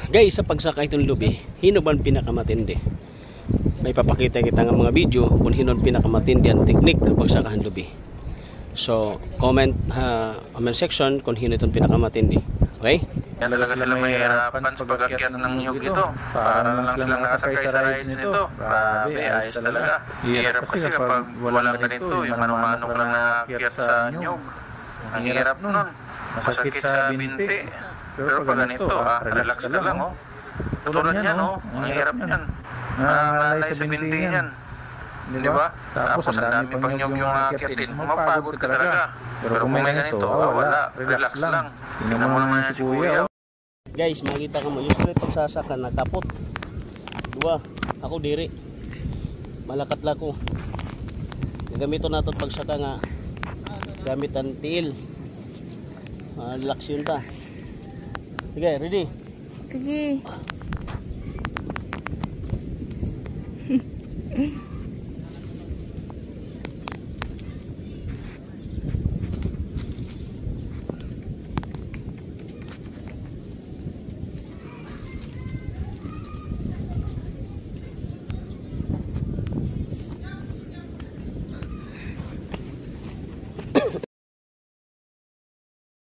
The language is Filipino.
Guys, sa pagsaka itong lubi, hino ba ang pinakamatindi? May papakita kita ng mga video kung hino ang pinakamatindi ang teknik kapag sakahan lubi. So, comment section kung hino itong pinakamatindi. Okay? Yan talaga sila mahirapan sa pag-akyat ng nyug ito. Para lang silang nasakay sa rides nito. Grabe, ayos talaga. Hirap kasi kapag walang ganito, yung mano-mano ka lang naakyat sa nyug. Ang hirap nun. Masakit sa binti. Pero pag ganito, relax ka lang, oh. Tulad yan, oh. Ang hirap yan. Nangalay sa binti yan. Di ba? Tapos ang dami pang nyug yung aakyatin. Mapagod ka talaga. Pero kung may ganito, wala. Relax lang. Tingnan mo naman si Kuya. Guys, makita ka mo, yung straight pagsasaka nakapot. Dua, ako diri. Malakat la ko. Gamito nato pagsaka nga gamit ang tiil. Relax yun ta. Sige, ready? Sige.